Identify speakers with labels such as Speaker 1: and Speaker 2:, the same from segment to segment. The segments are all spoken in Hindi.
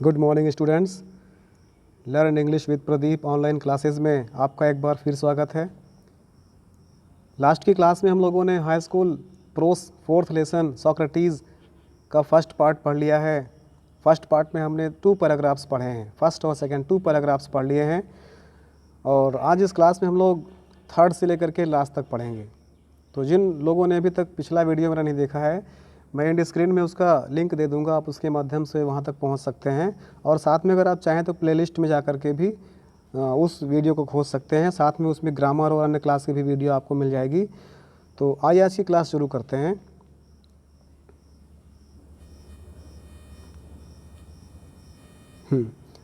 Speaker 1: Good morning students. Learn English with Pradeep online classes में आपका एक बार फिर स्वागत है। लास्ट की क्लास में हम लोगों ने high school pros fourth lesson Socrates का फर्स्ट पार्ट पढ़ लिया है। फर्स्ट पार्ट में हमने 2 पैराग्राफ्स पढ़े हैं, फर्स्ट और सेकंड 2 पैराग्राफ्स पढ़ लिए हैं और आज इस क्लास में हम लोग थर्ड से लेकर के लास्ट तक पढ़ेंगे। तो जिन लोगों ने अभी तक पिछला वीडियो मेरा नहीं देखा है, मैं एंड स्क्रीन में उसका लिंक दे दूंगा, आप उसके माध्यम से वहां तक पहुंच सकते हैं। और साथ में अगर आप चाहें तो प्लेलिस्ट में जा कर के भी उस वीडियो को खोज सकते हैं। साथ में उसमें ग्रामर और अन्य क्लास की भी वीडियो आपको मिल जाएगी। तो आइए आज की क्लास शुरू करते हैं।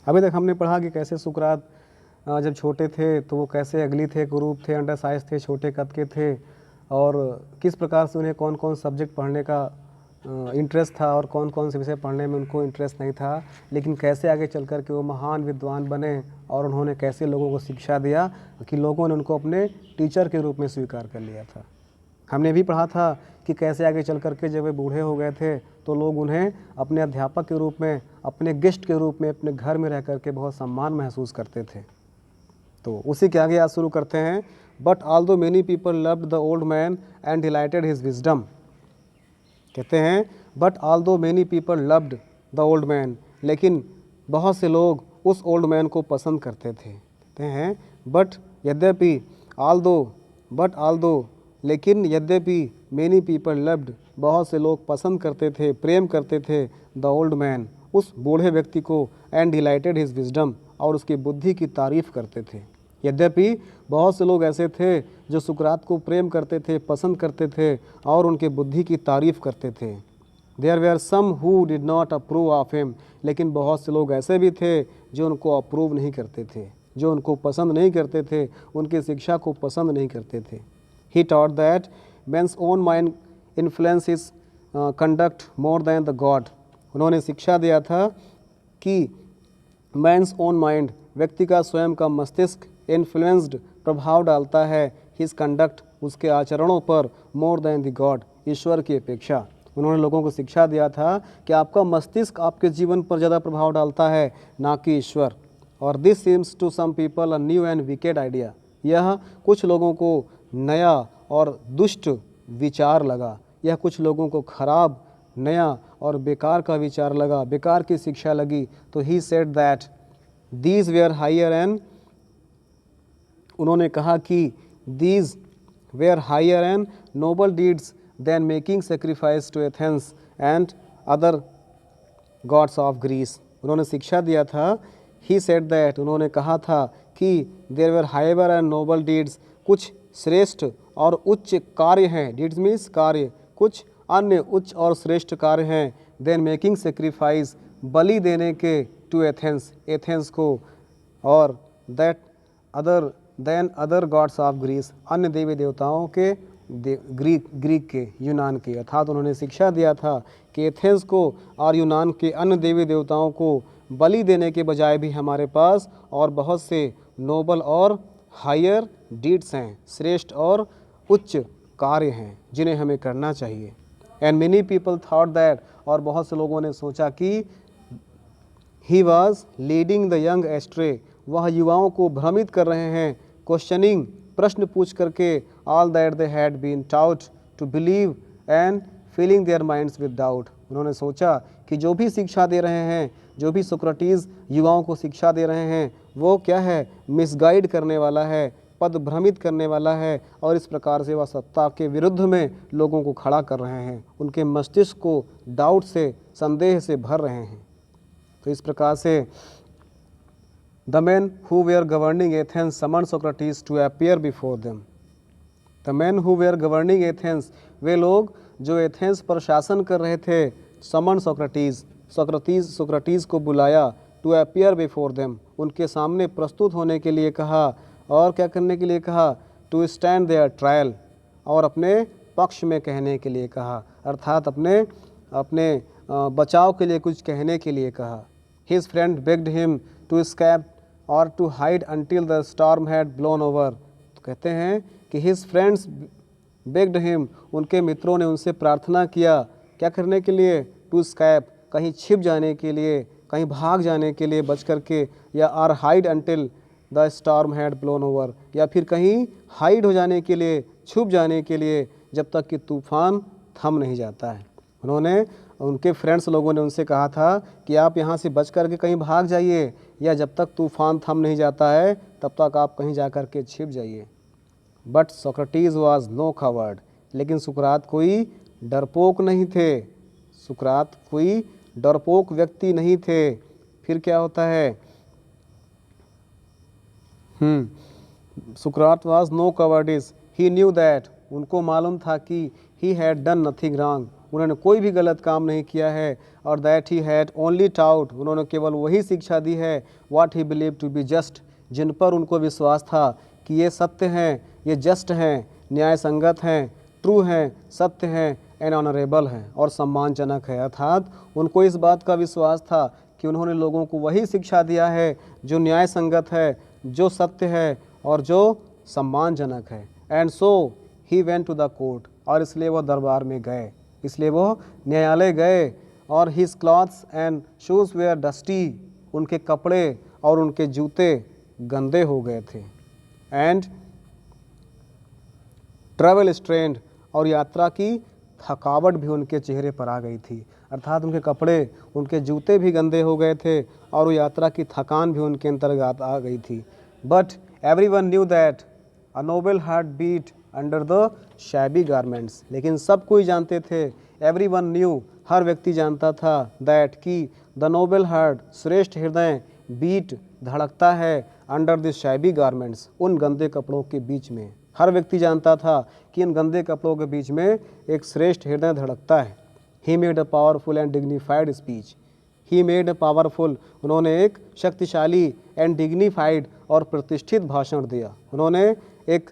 Speaker 1: अभी तक हमने पढ़ा कि कैसे सुकरात जब छोटे थे तो वो कैसे अगली थे, कुरूप थे, अंडर साइज थे, छोटे कद के थे और किस प्रकार से उन्हें कौन कौन सब्जेक्ट पढ़ने का इंटरेस्ट था और कौन कौन से विषय पढ़ने में उनको इंटरेस्ट नहीं था, लेकिन कैसे आगे चल कर के वो महान विद्वान बने और उन्होंने कैसे लोगों को शिक्षा दिया कि लोगों ने उनको अपने टीचर के रूप में स्वीकार कर लिया था। हमने भी पढ़ा था कि कैसे आगे चल कर के जब वे बूढ़े हो गए थे तो लोग उन्हें अपने अध्यापक के रूप में, अपने गेस्ट के रूप में अपने घर में रह कर के बहुत सम्मान महसूस करते थे। तो उसी के आगे आज शुरू करते हैं। But although many people loved the old man and dilated his wisdom. कहते हैं but although many people loved the old man, लेकिन बहुत से लोग उस ओल्ड मैन को पसंद करते थे। कहते हैं बट यद्यपि ऑल्दो लेकिन यद्यपि मेनी पीपल लव्ड, बहुत से लोग पसंद करते थे, प्रेम करते थे द ओल्ड मैन, उस बूढ़े व्यक्ति को, एंड डिलाइटेड हिज विजडम, और उसकी बुद्धि की तारीफ करते थे। यद्यपि बहुत से लोग ऐसे थे जो सुकरात को प्रेम करते थे, पसंद करते थे और उनके बुद्धि की तारीफ करते थे। There were some who did not approve of him, लेकिन बहुत से लोग ऐसे भी थे जो उनको अप्रूव नहीं करते थे, जो उनको पसंद नहीं करते थे, उनकी शिक्षा को पसंद नहीं करते थे। He taught that man's own mind influence his conduct more than the god. उन्होंने शिक्षा दिया था कि मैंस ओन माइंड, व्यक्ति का स्वयं का मस्तिष्क, इन्फ्लुएंस्ड, प्रभाव डालता है, हिज कंडक्ट, उसके आचरणों पर, मोर दैन द गॉड, ईश्वर की अपेक्षा। उन्होंने लोगों को शिक्षा दिया था कि आपका मस्तिष्क आपके जीवन पर ज़्यादा प्रभाव डालता है, ना कि ईश्वर। और this seems to some people a new and wicked idea. यह कुछ लोगों को नया और दुष्ट विचार लगा, यह कुछ लोगों को खराब, नया और बेकार का विचार लगा, बेकार की शिक्षा लगी। तो he said that these were higher and, उन्होंने कहा कि these were higher and noble deeds then making sacrifice to Athens and other gods of Greece. उन्होंने शिक्षा दिया था, ही सेड दैट, उन्होंने कहा था कि there were higher and noble deeds, कुछ श्रेष्ठ और उच्च कार्य हैं, डीड्स मीन्स कार्य, कुछ अन्य उच्च और श्रेष्ठ कार्य हैं, देन मेकिंग सेक्रीफाइस, बलि देने के, टू एथेंस, एथेंस को, और that other than other gods of Greece, अन्य देवी देवताओं के, ग्रीक के, यूनान के। अर्थात उन्होंने शिक्षा दिया था कि एथेंस को और यूनान के अन्य देवी देवताओं को बलि देने के बजाय भी हमारे पास और बहुत से नोबल और हायर डीड्स हैं, श्रेष्ठ और उच्च कार्य हैं जिन्हें हमें करना चाहिए। And many people thought that, और बहुत से लोगों ने सोचा कि he was leading the young ashtray, वह युवाओं को भ्रमित कर रहे हैं, क्वेश्चनिंग, प्रश्न पूछ करके, all that they had been taught to believe and filling their minds with doubt. उन्होंने सोचा कि जो भी शिक्षा दे रहे हैं, जो भी सोक्रेटिस युवाओं को शिक्षा दे रहे हैं, वो क्या है, मिसगाइड करने वाला है, पद भ्रमित करने वाला है, और इस प्रकार से वह सत्ता के विरुद्ध में लोगों को खड़ा कर रहे हैं, उनके मस्तिष्क को डाउट से, संदेह से भर रहे हैं। तो इस प्रकार से the man who were governing Athens summon Socrates to appear before them. The man who were governing Athens, वे लोग जो एथेंस पर शासन कर रहे थे, समन सोक्रेटिस, सोक्रेटिस को बुलाया, टू अपीयर बिफोर देम, उनके सामने प्रस्तुत होने के लिए कहा, और क्या करने के लिए कहा, टू स्टैंड देयर ट्रायल, और अपने पक्ष में कहने के लिए कहा, अर्थात अपने बचाव के लिए कुछ कहने के लिए कहा। His friend begged him to escape or to hide until the storm had blown over। तो कहते हैं कि हिज फ्रेंड्स बेग्ड हिम, उनके मित्रों ने उनसे प्रार्थना किया, क्या करने के लिए, टू escape, कहीं छिप जाने के लिए, कहीं भाग जाने के लिए बच करके, या or hide until the storm had blown over, या फिर कहीं हाइड हो जाने के लिए, छुप जाने के लिए, जब तक कि तूफ़ान थम नहीं जाता है। उन्होंने, उनके फ्रेंड्स लोगों ने उनसे कहा था कि आप यहाँ से बच करके कहीं भाग जाइए, या जब तक तूफ़ान थम नहीं जाता है तब तक आप कहीं जा कर के छिप जाइए। But Socrates was no coward, लेकिन सुकरात कोई डरपोक नहीं थे। सुकरात कोई डरपोक व्यक्ति नहीं थे। फिर क्या होता है, सुकरात was no cowardice, he knew that, उनको मालूम था कि he had done nothing wrong, उन्होंने कोई भी गलत काम नहीं किया है, और that he had only taught, उन्होंने केवल वही शिक्षा दी है, what he believe to be just, जिन पर उनको विश्वास था कि ये सत्य हैं, ये जस्ट हैं, न्याय संगत हैं, ट्रू हैं, सत्य हैं, एंड ऑनरेबल हैं, और सम्मानजनक है। अर्थात उनको इस बात का विश्वास था कि उन्होंने लोगों को वही शिक्षा दिया है जो न्याय संगत है, जो सत्य है और जो सम्मानजनक है। And so he went to the court, और इसलिए वह दरबार में गए, इसलिए वो न्यायालय गए। और his clothes and shoes were dusty, उनके कपड़े और उनके जूते गंदे हो गए थे। एंड ट्रैवल स्ट्रेंड, और यात्रा की थकावट भी उनके चेहरे पर आ गई थी। अर्थात उनके कपड़े, उनके जूते भी गंदे हो गए थे, और वो यात्रा की थकान भी उनके अंतर्गत आ गई थी। But everyone knew that a noble heart beat under the shabby garments, लेकिन सब कोई जानते थे, एवरीवन न्यू, हर व्यक्ति जानता था, दैट कि द नोबल हार्ट, श्रेष्ठ हृदय, बीट, धड़कता है, अंडर द शैबी गारमेंट्स, उन गंदे कपड़ों के बीच में। हर व्यक्ति जानता था कि इन गंदे कपड़ों के बीच में एक श्रेष्ठ हृदय धड़कता है। He made a powerful and dignified speech, he made a powerful, उन्होंने एक शक्तिशाली एंड डिग्निफाइड और प्रतिष्ठित भाषण दिया। उन्होंने एक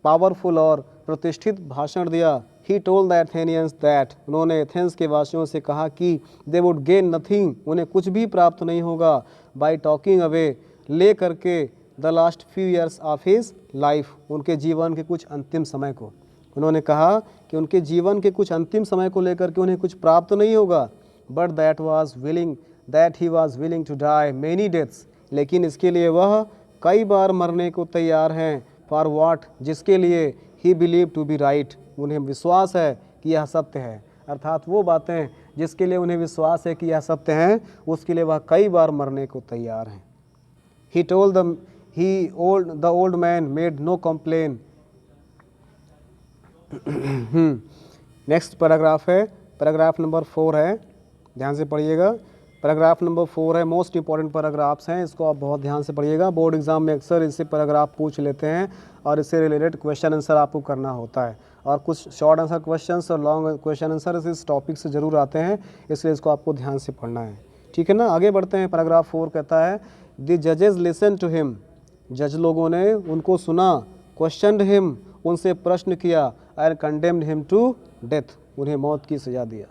Speaker 1: पावरफुल और प्रतिष्ठित भाषण दिया। He told the Athenians that, उन्होंने एथेंस के वासियों से कहा कि दे वुड गेन नथिंग, उन्हें कुछ भी प्राप्त नहीं होगा, बाय टॉकिंग अवे, ले करके the last few years of his life, उनके जीवन के कुछ अंतिम समय को। उन्होंने कहा कि उनके जीवन के कुछ अंतिम समय को लेकर के उन्हें कुछ प्राप्त नहीं होगा। But that he was willing to die many deaths, लेकिन इसके लिए वह कई बार मरने को तैयार हैं। फॉर व्हाट, जिसके लिए he believe to be right, उन्हें विश्वास है कि यह सत्य है। अर्थात वो बातें जिसके लिए उन्हें विश्वास है कि यह सत्य है, उसके लिए वह कई बार मरने को तैयार हैं। He told them, the old man made no complaint. Next paragraph है, पैराग्राफ नंबर 4 है, ध्यान से पढ़िएगा। पैराग्राफ नंबर 4 है, मोस्ट इंपॉर्टेंट पैराग्राफ्स हैं, इसको आप बहुत ध्यान से पढ़िएगा। बोर्ड एग्जाम में अक्सर इससे पैराग्राफ पूछ लेते हैं और इससे रिलेटेड क्वेश्चन आंसर आपको करना होता है, और कुछ शॉर्ट आंसर क्वेश्चंस और लॉन्ग क्वेश्चन आंसर इस टॉपिक से ज़रूर आते हैं, इसलिए इसको आपको ध्यान से पढ़ना है, ठीक है ना। आगे बढ़ते हैं। पैराग्राफ 4 कहता है, द जजेस लिसन टू हिम, जज लोगों ने उनको सुना, क्वेश्चनड हिम, उनसे प्रश्न किया, and condemned him to death, उन्हें मौत की सज़ा दिया।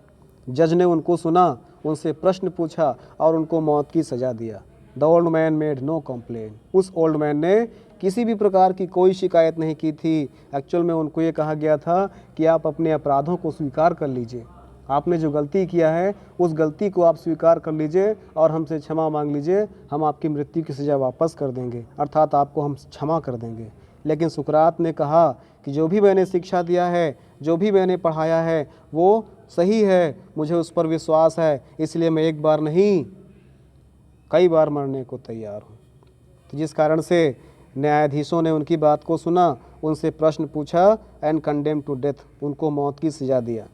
Speaker 1: जज ने उनको सुना, उनसे प्रश्न पूछा और उनको मौत की सज़ा दिया। The old man made no complain, उस ओल्ड मैन ने किसी भी प्रकार की कोई शिकायत नहीं की थी। एक्चुअल में उनको ये कहा गया था कि आप अपने अपराधों को स्वीकार कर लीजिए, आपने जो गलती किया है उस गलती को आप स्वीकार कर लीजिए और हमसे क्षमा मांग लीजिए, हम आपकी मृत्यु की सज़ा वापस कर देंगे, अर्थात आपको हम क्षमा कर देंगे। लेकिन सुकरात ने कहा कि जो भी मैंने शिक्षा दिया है, जो भी मैंने पढ़ाया है वो सही है, मुझे उस पर विश्वास है, इसलिए मैं एक बार नहीं कई बार मरने को तैयार हूँ। तो जिस कारण से न्यायाधीशों ने उनकी बात को सुना, उनसे प्रश्न पूछा, एंड कंडेम टू डेथ, उनको मौत की सज़ा दिया।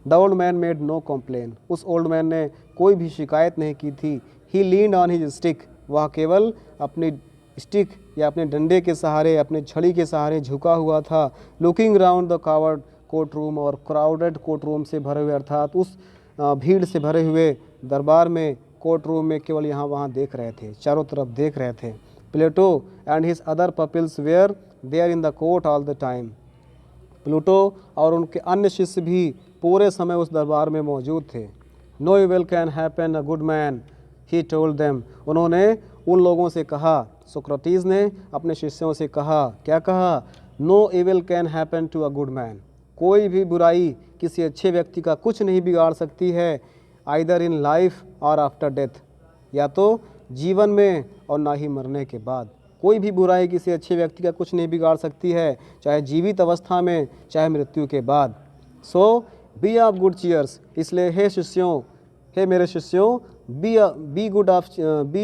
Speaker 1: The old man made no complain, उस ओल्ड मैन ने कोई भी शिकायत नहीं की थी। He leaned on his stick, वह केवल अपनी स्टिक या अपने डंडे के सहारे, अपने छड़ी के सहारे झुका हुआ था। Looking round the coward court room, और क्राउडेड कोर्ट रूम से भरे हुए, अर्थात उस भीड़ से भरे हुए दरबार में, कोर्ट रूम में केवल यहाँ वहाँ देख रहे थे, चारों तरफ देख रहे थे। Plato and his other pupils were there in the court all the time, Pluto और उनके अन्य शिष्य भी पूरे समय उस दरबार में मौजूद थे। No evil can happen a good man, he told them, उन्होंने उन लोगों से कहा, सोक्रेटिस ने अपने शिष्यों से कहा, क्या कहा? No evil can happen to a good man, कोई भी बुराई किसी अच्छे व्यक्ति का कुछ नहीं बिगाड़ सकती है, आइदर इन लाइफ और आफ्टर डेथ, या तो जीवन में और ना ही मरने के बाद। कोई भी बुराई किसी अच्छे व्यक्ति का कुछ नहीं बिगाड़ सकती है, चाहे जीवित अवस्था में चाहे मृत्यु के बाद। सो बी ऑफ गुड चीयर्स, इसलिए हे शिष्यों, हे मेरे शिष्यों, बी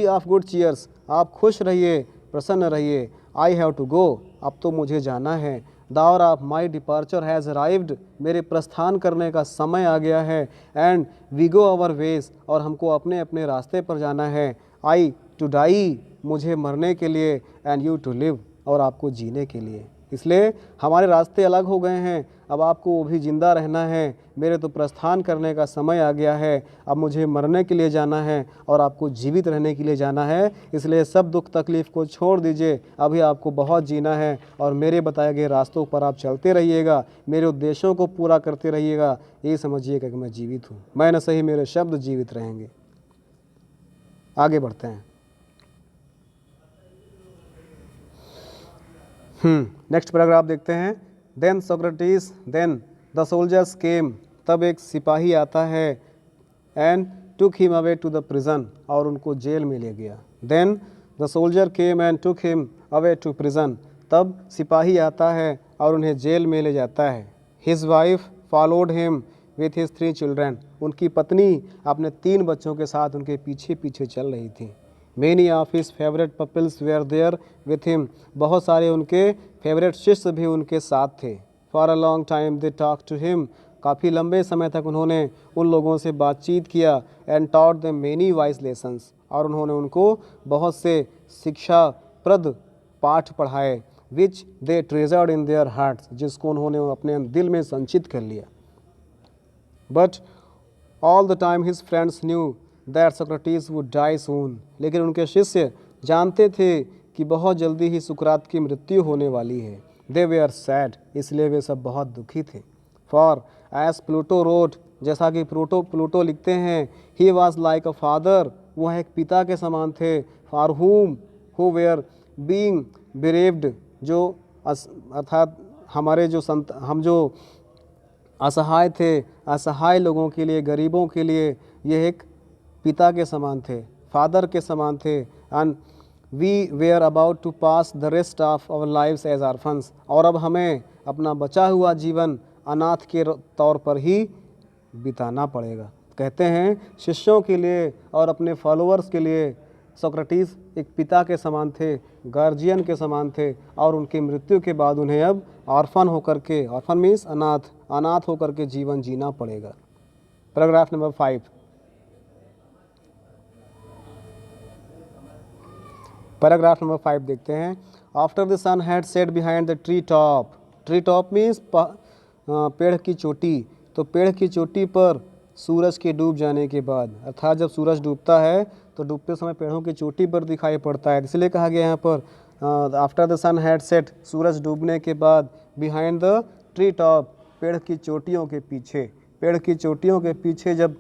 Speaker 1: ऑफ गुड चीयर्स, आप खुश रहिए, प्रसन्न रहिए। आई हैव टू गो, अब तो मुझे जाना है। The hour of my departure has arrived, मेरे प्रस्थान करने का समय आ गया है। And we go our ways, और हमको अपने अपने रास्ते पर जाना है। आई टू डाई, मुझे मरने के लिए, एंड यू टू लिव, और आपको जीने के लिए। इसलिए हमारे रास्ते अलग हो गए हैं, अब आपको वो भी ज़िंदा रहना है। मेरे तो प्रस्थान करने का समय आ गया है, अब मुझे मरने के लिए जाना है और आपको जीवित रहने के लिए जाना है। इसलिए सब दुख तकलीफ़ को छोड़ दीजिए, अभी आपको बहुत जीना है और मेरे बताए गए रास्तों पर आप चलते रहिएगा, मेरे उद्देश्यों को पूरा करते रहिएगा। ये समझिएगा कि मैं जीवित हूँ, मैं न सही मेरे शब्द जीवित रहेंगे। आगे बढ़ते हैं। नेक्स्ट पैराग्राफ देखते हैं। Then Socrates, then the soldiers came, तब एक सिपाही आता है। And took him away to the prison, और उनको जेल में ले गया। Then the soldier came and took him away to prison, तब सिपाही आता है और उन्हें जेल में ले जाता है। His wife followed him with his 3 children, उनकी पत्नी अपने 3 बच्चों के साथ उनके पीछे पीछे चल रही थी। Many of his favorite pupils were there with him, बहुत सारे उनके फेवरेट शिष्य भी उनके साथ थे। For a long time they talked to him, काफ़ी लंबे समय तक उन्होंने उन लोगों से बातचीत किया। And taught them many wise lessons, और उन्होंने उनको बहुत से शिक्षाप्रद पाठ पढ़ाए। Which they treasured in their hearts, जिसको उन्होंने अपने दिल में संचित कर लिया। But all the time his friends knew that Socrates would die soon, लेकिन उनके शिष्य जानते थे कि बहुत जल्दी ही सुकरात की मृत्यु होने वाली है। They were sad, इसलिए वे सब बहुत दुखी थे। For as Pluto wrote, जैसा कि प्लूटो लिखते हैं, he was like a father, वह एक पिता के समान थे। For whom who were being bereaved, जो अर्थात हमारे जो हम जो असहाय थे, असहाय लोगों के लिए, गरीबों के लिए यह एक पिता के समान थे, फादर के समान थे। And we were about to pass the rest of our lives as orphans, और अब हमें अपना बचा हुआ जीवन अनाथ के तौर पर ही बिताना पड़ेगा। कहते हैं शिष्यों के लिए और अपने फॉलोअर्स के लिए सोक्रेटिस एक पिता के समान थे, गार्जियन के समान थे, और उनकी मृत्यु के बाद उन्हें अब ऑर्फन होकर के, ऑर्फन मीन्स अनाथ, अनाथ होकर के जीवन जीना पड़ेगा। Paragraph number 5। पैराग्राफ नंबर 5 देखते हैं। After the sun had set behind the tree top, tree top means पेड़ की चोटी, तो पेड़ की चोटी पर सूरज के डूब जाने के बाद, अर्थात जब सूरज डूबता है तो डूबते समय पेड़ों की चोटी पर दिखाई पड़ता है, इसलिए कहा गया यहाँ पर after the sun had set, सूरज डूबने के बाद, बिहाइंड द ट्री टॉप, पेड़ की चोटियों के पीछे, पेड़ की चोटियों के पीछे जब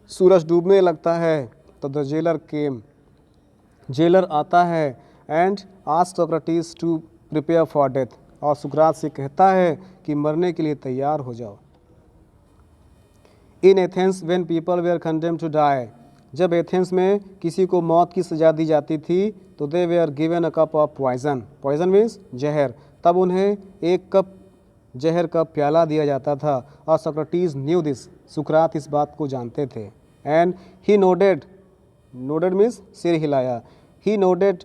Speaker 1: सूरज डूबने लगता है तो द जेलर केम, जेलर आता है। And asked Socrates to prepare for death, और सुकरात से कहता है कि मरने के लिए तैयार हो जाओ। In Athens when people were condemned to die, जब एथेंस में किसी को मौत की सजा दी जाती थी तो they were given a cup of poison, poison means जहर, तब उन्हें एक कप जहर का प्याला दिया जाता था। और सोक्रेटिस न्यू दिस, सुकरात इस बात को जानते थे। And he nodded, nodded means सिर हिलाया, ही नोडेड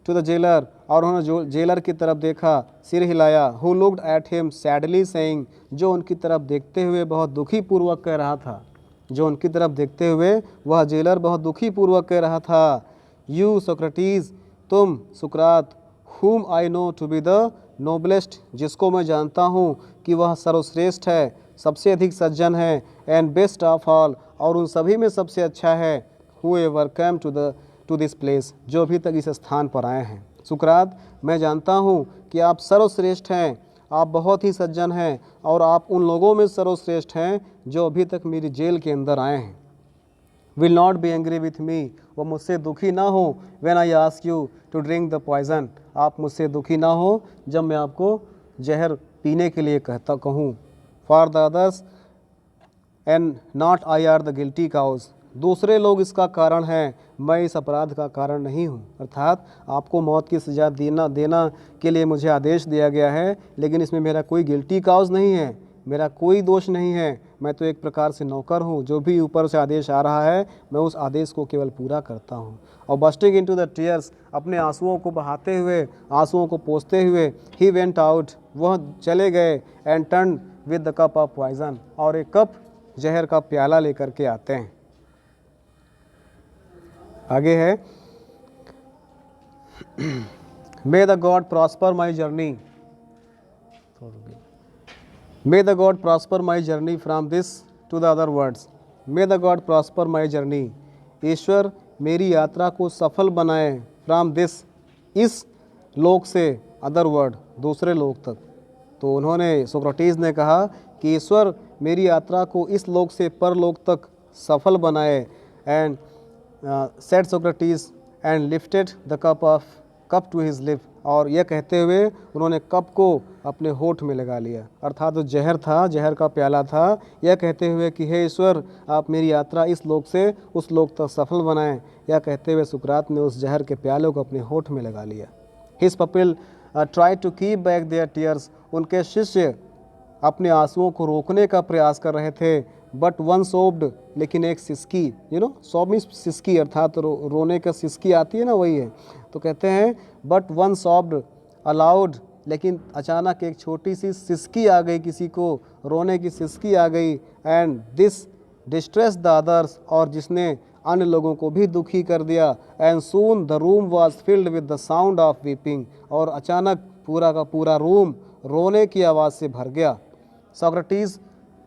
Speaker 1: टू द जेलर, और उन्होंने जो जेलर की तरफ देखा, सिर हिलाया। Who looked at him sadly saying, जो उनकी तरफ देखते हुए बहुत दुखी पूर्वक कह रहा था, जो उनकी तरफ देखते हुए वह जेलर बहुत दुखी पूर्वक कह रहा था, यू सोक्रेटिस, तुम सुकरात, whom I know to be the noblest, जिसको मैं जानता हूँ कि वह सर्वश्रेष्ठ है, सबसे अधिक सज्जन है, and best of all, और उन सभी में सबसे अच्छा है, whoever came to this place, जो अभी तक इस स्थान पर आए हैं। सुकरात, मैं जानता हूँ कि आप सर्वश्रेष्ठ हैं, आप बहुत ही सज्जन हैं, और आप उन लोगों में सर्वश्रेष्ठ हैं जो अभी तक मेरी जेल के अंदर आए हैं। Will not be angry with me, वो मुझसे दुखी ना हो। When I ask you to drink the poison, आप मुझसे दुखी ना हो जब मैं आपको जहर पीने के लिए कहूँ। For the others and not I are the guilty cause, दूसरे लोग इसका कारण हैं, मैं इस अपराध का कारण नहीं हूँ। अर्थात आपको मौत की सज़ा देना के लिए मुझे आदेश दिया गया है, लेकिन इसमें मेरा कोई गिल्टी काउज नहीं है, मेरा कोई दोष नहीं है। मैं तो एक प्रकार से नौकर हूँ, जो भी ऊपर से आदेश आ रहा है मैं उस आदेश को केवल पूरा करता हूँ। और बस्टिंग इनटू द टीयर्स, अपने आंसुओं को बहाते हुए, आंसुओं को पोंछते हुए, ही वेंट आउट, वह चले गए, and turn with the cup of poison, और एक कप जहर का प्याला लेकर के आते हैं। आगे है, may the god prosper my journey, may the god prosper my journey from this to the other words, may the god prosper my journey, ईश्वर मेरी यात्रा को सफल बनाए, फ्रॉम दिस, इस लोक से, अदर वर्ड, दूसरे लोक तक। तो उन्होंने, सोक्रेटिस ने कहा कि ईश्वर मेरी यात्रा को इस लोक से परलोक तक सफल बनाए। And said Socrates and lifted the cup to his lip, और यह कहते हुए उन्होंने कप को अपने होठ में लगा लिया, अर्थात जो जहर था, जहर का प्याला था, यह कहते हुए कि हे ईश्वर, आप मेरी यात्रा इस लोक से उस लोक तक सफल बनाएं। यह कहते हुए सुकरात ने उस जहर के प्याले को अपने होठ में लगा लिया। His pupil try to keep back their tears, उनके शिष्य अपने आंसुओं को रोकने का प्रयास कर रहे थे। बट वन सोब्ड, लेकिन एक सिसकी, सोब मीन्स सिसकी, अर्थात रोने का सिसकी आती है ना, वही है। तो कहते हैं बट वन सॉब्ड अलाउड, लेकिन अचानक एक छोटी सी सिसकी आ गई, किसी को रोने की सिसकी आ गई। And this distress the others, और जिसने अन्य लोगों को भी दुखी कर दिया। And soon the room was filled with the sound of weeping, और अचानक पूरा का पूरा रूम रोने की आवाज़ से भर गया। सोक्रेटिस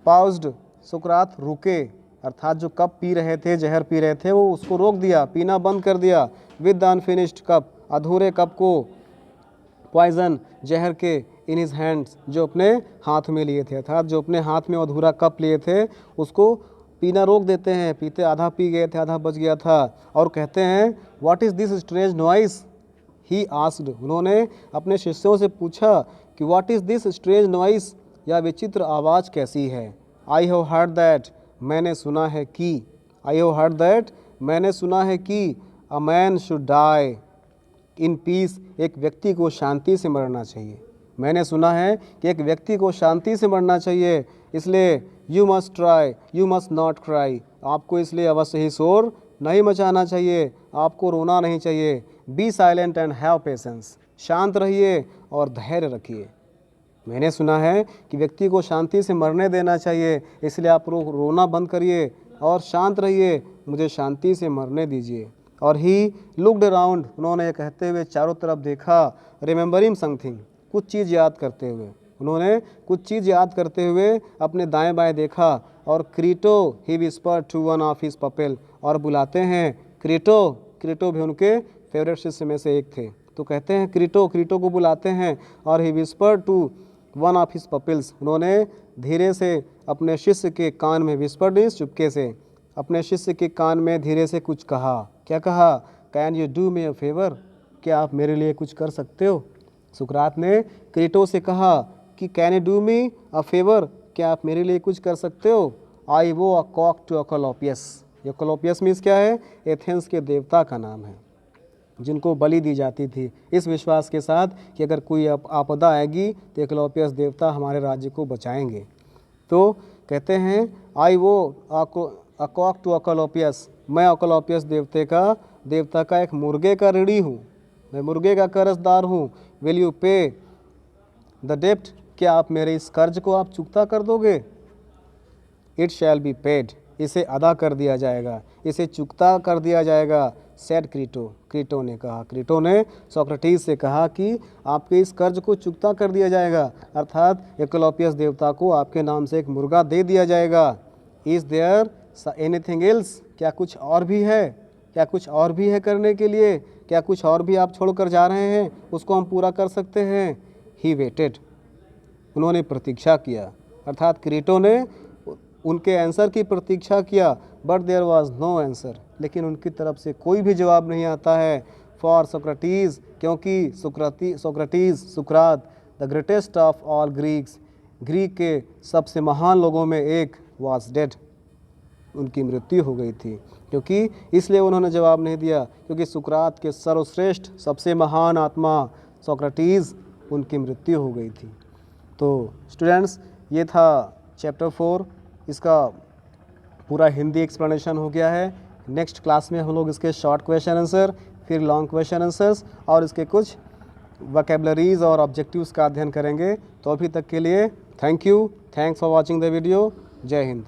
Speaker 1: पाउज्ड, सुकरात रुके, अर्थात जो कप पी रहे थे, जहर पी रहे थे, वो उसको रोक दिया, पीना बंद कर दिया। विद द अनफिनिश्ड कप, अधूरे कप को, पॉइजन, जहर के, इन हिज हैंड्स, जो अपने हाथ में लिए थे, अर्थात जो अपने हाथ में अधूरा कप लिए थे उसको पीना रोक देते हैं। पीते आधा पी गए थे, आधा बच गया था। और कहते हैं what is this strange noise, he asked, उन्होंने अपने शिष्यों से पूछा कि what is this strange noise, यह विचित्र आवाज़ कैसी है। आई हैव हर्ड दैट, मैंने सुना है कि, आई हैव हर्ड दैट, मैंने सुना है कि a man should die in peace, एक व्यक्ति को शांति से मरना चाहिए। मैंने सुना है कि एक व्यक्ति को शांति से मरना चाहिए, इसलिए you must try, you must not cry, आपको इसलिए अवश्य ही शोर नहीं मचाना चाहिए, आपको रोना नहीं चाहिए। Be silent and have patience, शांत रहिए और धैर्य रखिए। मैंने सुना है कि व्यक्ति को शांति से मरने देना चाहिए, इसलिए आप रोना बंद करिए और शांत रहिए, मुझे शांति से मरने दीजिए। और ही लुक्ड अराउंड, उन्होंने ये कहते हुए चारों तरफ देखा। रिमेंबरिंग समथिंग, कुछ चीज़ याद करते हुए, उन्होंने कुछ चीज़ याद करते हुए अपने दाएं बाएं देखा। और Crito he whispered to one of his pupil, और बुलाते हैं क्रीटो, क्रीटो भी उनके फेवरेट शिष्य में से एक थे। तो कहते हैं क्रीटो, क्रीटो को बुलाते हैं। और he whispered to one of his pupils, उन्होंने धीरे से अपने शिष्य के कान में, विस्पर्ड मीन्स चुपके से, अपने शिष्य के कान में धीरे से कुछ कहा। क्या कहा? Can you do me a favour, क्या आप मेरे लिए कुछ कर सकते हो? सुकरात ने क्रीटो से कहा कि can you do me a favour, क्या आप मेरे लिए कुछ कर सकते हो? आई वो अ कॉक टू अकोलोपियस, ये अकोलोपियस मीन्स क्या है? एथेंस के देवता का नाम है, जिनको बलि दी जाती थी, इस विश्वास के साथ कि अगर कोई आपदा आएगी तो अकोलोपियस देवता हमारे राज्य को बचाएंगे। तो कहते हैं आई वो अ कॉक टू अकोलोपियस, मैं अकोलोपियस देवता का एक मुर्गे का ऋणी हूँ, मैं मुर्गे का कर्जदार हूँ। विल यू पे द डेप्ट, क्या आप मेरे इस कर्ज को आप चुकता कर दोगे? इट शैल बी पेड, इसे अदा कर दिया जाएगा, इसे चुकता कर दिया जाएगा। सेड क्रीटो, क्रीटो ने कहा, क्रीटो ने सोक्रेटिस से कहा कि आपके इस कर्ज को चुकता कर दिया जाएगा, अर्थात एकोलोपियस देवता को आपके नाम से एक मुर्गा दे दिया जाएगा। इज़ देयर एनीथिंग एल्स, क्या कुछ और भी है? क्या कुछ और भी है करने के लिए? क्या कुछ और भी आप छोड़ कर जा रहे हैं, उसको हम पूरा कर सकते हैं? ही वेटेड, उन्होंने प्रतीक्षा किया, अर्थात क्रीटो ने उनके आंसर की प्रतीक्षा किया। But there was no answer, लेकिन उनकी तरफ से कोई भी जवाब नहीं आता है। फॉर सोक्रेटिस, क्योंकि Socrates, Sukrat, the greatest of all Greeks, Greek के सबसे महान लोगों में एक, वॉज डेड, उनकी मृत्यु हो गई थी। क्योंकि इसलिए उन्होंने जवाब नहीं दिया क्योंकि सुकरात के सर्वश्रेष्ठ सबसे महान आत्मा सोक्रेटिस उनकी मृत्यु हो गई थी। तो स्टूडेंट्स, ये था चैप्टर 4, इसका पूरा हिंदी एक्सप्लेनेशन हो गया है। नेक्स्ट क्लास में हम लोग इसके शॉर्ट क्वेश्चन आंसर, फिर लॉन्ग क्वेश्चन आंसर्स और इसके कुछ वोकैबुलरीज और ऑब्जेक्टिव्स का अध्ययन करेंगे। तो अभी तक के लिए thank you, thanks for watching the video. जय हिंद।